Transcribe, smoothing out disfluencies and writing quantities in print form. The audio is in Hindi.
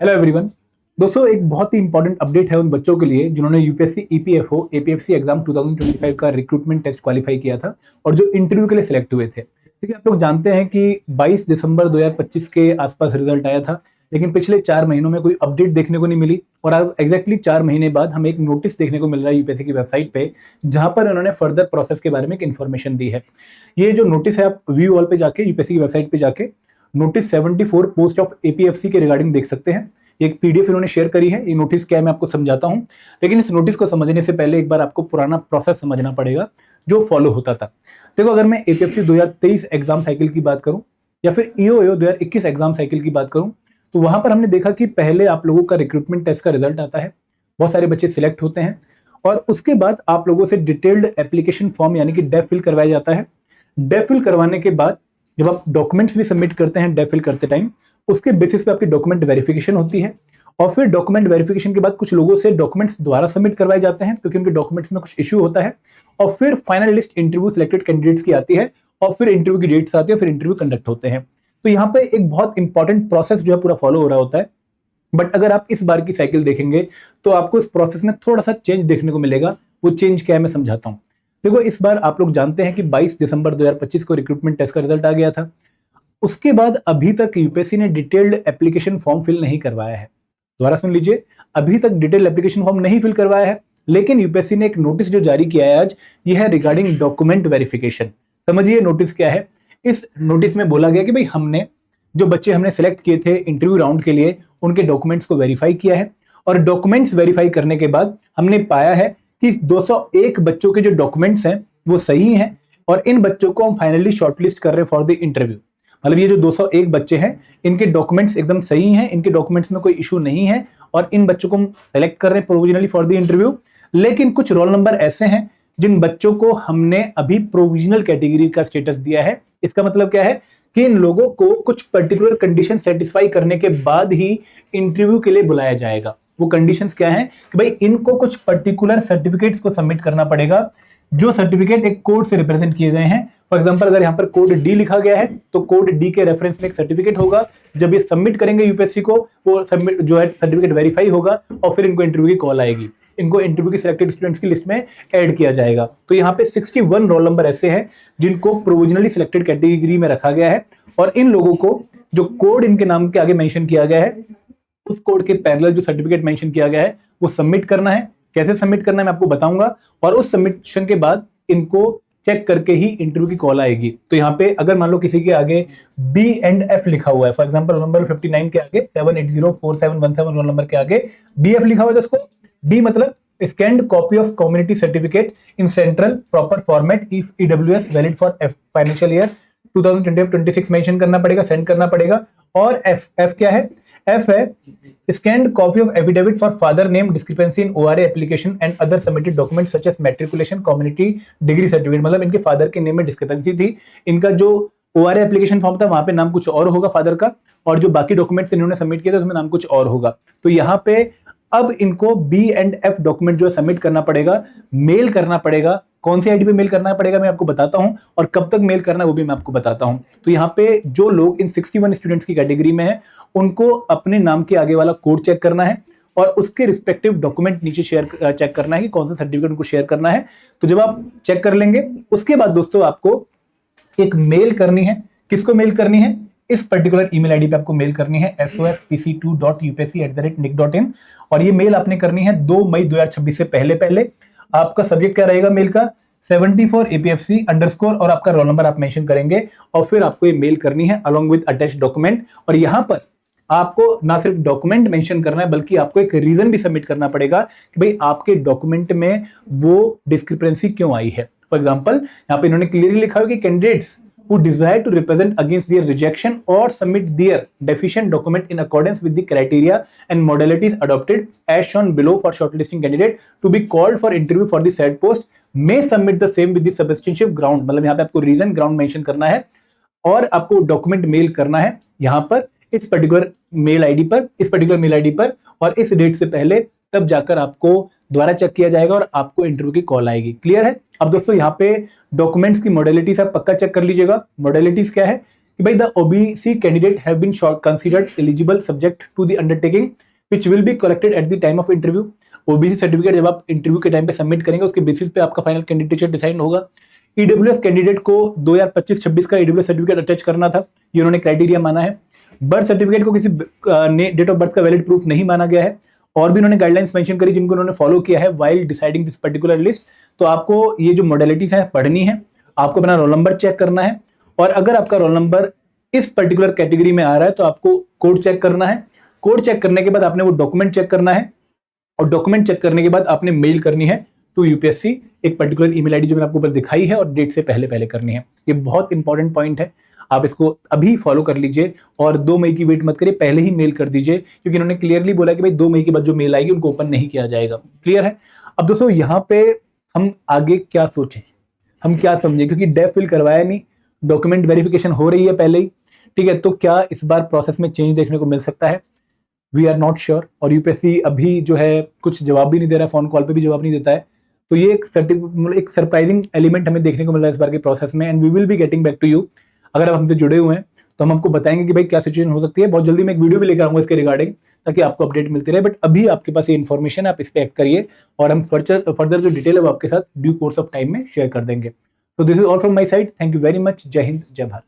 Hello everyone. दोस्तों, एक बहुत ही इंपॉर्टेंट अपडेट है उन बच्चों के लिए जिन्होंने यूपीएससी ईपीएफओ एपीएफसी एग्जाम 2025 का रिक्रूटमेंट टेस्ट क्वालिफाई किया था और जो इंटरव्यू के लिए सिलेक्ट हुए थे। ठीक है, आप लोग जानते हैं कि 22 दिसंबर 2025 के आसपास रिजल्ट आया था, लेकिन पिछले 4 महीनों में कोई अपडेट देखने को नहीं मिली और आज एग्जैक्टली 4 महीने बाद हमें एक नोटिस देखने को मिल रहा है यूपीएससी की वेबसाइट पे, जहां पर उन्होंने फर्दर प्रोसेस के बारे में एक इन्फॉर्मेशन दी है। ये जो नोटिस है, आप व्यू ऑल पे जाके यूपीएससी की वेबसाइट पे जाके नोटिस 74 पोस्ट ऑफ एपीएफसी के रिगार्डिंग देख सकते हैं। एक पीडीएफ इन्होंने शेयर करी है। ये नोटिस क्या है मैं आपको समझाता हूं, लेकिन इस नोटिस को समझने से पहले एक बार आपको पुराना प्रोसेस समझना पड़ेगा जो फॉलो होता था। देखो, अगर मैं एपीएफसी 2023 एग्जाम साइकिल की बात करूं या फिर ईओ 2021 एग्जाम साइकिल की बात करूं, तो वहां पर हमने देखा कि पहले आप लोगों का रिक्रूटमेंट टेस्ट का रिजल्ट आता है, बहुत सारे बच्चे सिलेक्ट होते हैं और उसके बाद आप लोगों से डिटेल्ड एप्लीकेशन फॉर्म यानी कि डेफ फिल करवाया जाता है। डेफ फिल करवाने के बाद जब आप डॉक्यूमेंट्स भी सबमिट करते हैं डेफ फिल करते टाइम, उसके बेसिस पे आपकी डॉक्यूमेंट वेरिफिकेशन होती है और फिर डॉक्यूमेंट वेरिफिकेशन के बाद कुछ लोगों से डॉक्यूमेंट्स दोबारा सबमिट करवाए जाते हैं क्योंकि उनके डॉक्यूमेंट्स में कुछ इश्यू होता है और फिर final list interview selected candidates की आती है और फिर इंटरव्यू की डेट्स आती है, फिर इंटरव्यू कंडक्ट होते हैं। तो यहाँ पे एक बहुत इंपॉर्टेंट प्रोसेस जो है पूरा फॉलो हो रहा होता है। बट अगर आप इस बार की साइकिल देखेंगे तो आपको इस प्रोसेस में थोड़ा सा चेंज देखने को मिलेगा। वो चेंज क्या है मैं समझाता हूं। देखो, इस बार आप लोग जानते हैं कि 22 दिसंबर 2025 को रिक्रूटमेंट टेस्ट का रिजल्ट आ गया था। उसके बाद अभी तक यूपीएससी ने डिटेल्ड एप्लीकेशन फॉर्म फिल नहीं करवाया है। दोबारा सुन लीजिए, अभी तक डिटेल्ड एप्लीकेशन फॉर्म नहीं फिल करवाया है, लेकिन यूपीएससी ने एक नोटिस जो जारी किया है आज, यह है रिगार्डिंग डॉक्यूमेंट वेरिफिकेशन। समझिए नोटिस क्या है। इस नोटिस में बोला गया कि भाई हमने जो बच्चे हमने सेलेक्ट किए थे इंटरव्यू राउंड के लिए, उनके डॉक्यूमेंट्स को वेरीफाई किया है और डॉक्यूमेंट्स वेरीफाई करने के बाद हमने पाया है कि 201 बच्चों के जो डॉक्यूमेंट्स हैं वो सही हैं और इन बच्चों को हम फाइनली शॉर्टलिस्ट कर रहे हैं फॉर द इंटरव्यू। मतलब ये जो 201 बच्चे हैं, इनके डॉक्यूमेंट्स एकदम सही हैं, इनके डॉक्यूमेंट्स में कोई इशू नहीं है और इन बच्चों को हम सेलेक्ट कर रहे हैं प्रोविजनली फॉर द इंटरव्यू। लेकिन कुछ रोल नंबर ऐसे हैं जिन बच्चों को हमने अभी प्रोविजनल कैटेगरी का स्टेटस दिया है। इसका मतलब क्या है कि इन लोगों को कुछ पर्टिकुलर कंडीशन सेटिस्फाई करने के बाद ही इंटरव्यू के लिए बुलाया जाएगा। वो कंडीशंस क्या हैं कि भाई इनको कुछ पर्टिकुलर सर्टिफिकेट्स को सबमिट करना पड़ेगा, जो सर्टिफिकेट एक कोड से रिप्रेजेंट किए गए हैं। फॉर एग्जांपल, अगर यहाँ पर कोड डी लिखा गया है तो कोड डी के रेफरेंस में एक सर्टिफिकेट होगा। जब ये सबमिट करेंगे यूपीएससी को, वो सबमिट जो है सर्टिफिकेट वेरीफाई होगा और फिर इनको इंटरव्यू की कॉल आएगी। इनको इंटरव्यू की सिलेक्टेड स्टूडेंट्स की लिस्ट में ऐड किया जाएगा। तो यहाँ पे 61 रोल नंबर ऐसे हैं जिनको प्रोविजनली सिलेक्टेड कैटेगरी में रखा गया है और इन लोगों को जो कोड इनके नाम के आगे मेंशन किया गया है, उस कोड के पैरेलल जो सर्टिफिकेट मेंशन किया गया है वो सबमिट करना है। कैसे सबमिट करना है मैं आपको बताऊंगा और उस सबमिशन के बाद इनको चेक करके ही इंटरव्यू की कॉल आएगी। तो यहाँ पे अगर मान लो किसी के आगे बी एंड एफ लिखा हुआ है, फॉर एग्जांपल रोल नंबर 59 के आगे 7804717 रोल नंबर के आगे बी एफ लिखा हुआ है, तो उसको बी मतलब scanned copy of community certificate in central proper format if EWS valid for financial year 2025-26 mention करना पड़ेगा, सेंड करना पड़ेगा। और एफ क्या है? एफ है scanned copy of affidavit for father name discrepancy in ORA application and other submitted document such as matriculation community degree certificate. मतलब इनके फादर के नेम में डिस्क्रिपेंसी थी, इनका जो ओआरए एप्लीकेशन फॉर्म था वहां पे नाम कुछ और होगा फादर का, और जो बाकी डॉक्यूमेंट्स इन्होंने सबमिट किए थे उसमें नाम कुछ और होगा। तो यहाँ पे अब इनको बी एंड एफ डॉक्यूमेंट जो है सबमिट करना पड़ेगा, मेल करना पड़ेगा। कौन सी आईडी पे मेल करना पड़ेगा मैं आपको बताता हूं और कब तक मेल करना है वो भी मैं आपको बताता हूं। तो यहाँ पे जो लोग इन 61 स्टूडेंट्स की कैटेगरी में हैं, उनको अपने नाम के आगे वाला कोड चेक करना है और उसके रिस्पेक्टिव डॉक्यूमेंट नीचे चेक करना है कि कौन सा सर्टिफिकेट उनको शेयर करना है। तो जब आप चेक कर लेंगे उसके बाद दोस्तों आपको एक मेल करनी है। किसको मेल करनी है? इस पर्टिकुलर ईमेल आईडी पे आपको मेल करनी है sospc2.upsc@nick.in और ये मेल आपने करनी है 2 मई 2026 से पहले पहले। आपका सब्जेक्ट क्या रहेगा मेल का? 74 APFC अंडरस्कोर और आपका रोल नंबर आप मेंशन करेंगे और फिर आपको ये मेल करनी है अलोंग विद अटैच्ड डॉक्यूमेंट। और यहां पर आपको ना सिर्फ डॉक्यूमेंट मेंशन करना है बल्कि आपको एक रीजन भी सबमिट करना पड़ेगा कि भाई आपके डॉक्यूमेंट में वो डिस्क्रिपेंसी क्यों आई है। फॉर एग्जांपल, यहां पे इन्होंने क्लियरली लिखा है कि candidates who desire to represent against their rejection or submit their deficient document in accordance with the criteria and modalities adopted as shown below for shortlisting candidate to be called for interview for the said post may submit the same with the substantive ground। मतलब यहाँ पे आपको रीजन ग्राउंड मेंशन करना है और आपको डॉक्यूमेंट मेल करना है यहाँ पर इस पर्टिकुलर मेल आईडी पर, इस पर्टिकुलर मेल आईडी पर और इस डेट से पहले, तब जाकर आपको दोबारा चेक किया जाएगा और आपको इंटरव्यू की कॉल आएगी। क्लियर है? अब दोस्तों यहाँ पे डॉक्यूमेंट्स की मॉडलिटीज आप पक्का चेक कर लीजिएगा। मॉडलिटीज क्या है कि भाई the OBC candidate have been considered eligible subject to the undertaking which will be collected at the time of interview. OBC certificate जब आप इंटरव्यू के टाइम पे सबमिट करेंगे उसके बेसिस पे आपका फाइनल कैंडिडेचर डिसाइड होगा। ईडब्ल्यूएस कैंडिडेट को 2025-26 का ईडब्ल्यूएस सर्टिफिकेट अटैच करना था, ये उन्होंने क्राइटेरिया माना है। बर्थ सर्टिफिकेट को किसी डेट ऑफ बर्थ का वैलिड प्रूफ नहीं माना गया है। और भी उन्होंने गाइडलाइंस मेंशन करी जिनको उन्होंने फॉलो किया है while deciding this particular list. तो आपको ये जो मॉडलिटीज है पढ़नी है, आपको अपना रोल नंबर चेक करना है, और अगर आपका रोल नंबर इस पर्टिकुलर कैटेगरी में आ रहा है तो आपको कोड चेक करना है। कोड चेक करने के बाद आपने वो डॉक्यूमेंट चेक करना है, और डॉक्यूमेंट चेक करने के बाद आपने मेल करनी है टू यूपीएससी एक पर्टिकुलर ईमेल आईडी जो मैंने आपको ऊपर दिखाई है, और डेट से पहले पहले करनी है। ये बहुत इंपॉर्टेंट पॉइंट है, आप इसको अभी फॉलो कर लीजिए और 2 मई की वेट मत करिए, पहले ही मेल कर दीजिए, क्योंकि इन्होंने क्लियरली बोला कि भाई 2 मई के बाद जो मेल आएगी उनको ओपन नहीं किया जाएगा। क्लियर है? अब दोस्तों यहाँ पे हम आगे क्या सोचें, हम क्या समझें, क्योंकि डेफ फिल करवाया नहीं, डॉक्यूमेंट वेरिफिकेशन हो रही है पहले ही, ठीक है, तो क्या इस बार प्रोसेस में चेंज देखने को मिल सकता है? We are not sure. और यूपीएससी अभी जो है कुछ जवाब भी नहीं दे रहा है, फोन कॉल पे भी जवाब नहीं देता है, तो ये एक सरप्राइजिंग एलिमेंट हमें देखने को मिल रहा है इस बार के प्रोसेस में, and we will be getting back to you. अगर आप हमसे जुड़े हुए हैं तो हम आपको बताएंगे कि भाई क्या सिचुएशन हो सकती है। बहुत जल्दी मैं एक वीडियो भी लेकर आऊंगा इसके रिगार्डिंग, ताकि आपको अपडेट मिलती रहे। बट अभी आपके पास ये इन्फॉर्मेशन है, आप इस पर एक्ट करिए, और हम फर्दर जो डिटेल है वो आपके साथ ड्यू कोर्स ऑफ टाइम में शेयर कर देंगे। तो this is all from my side. Thank you very much. जय हिंद, जय भारत।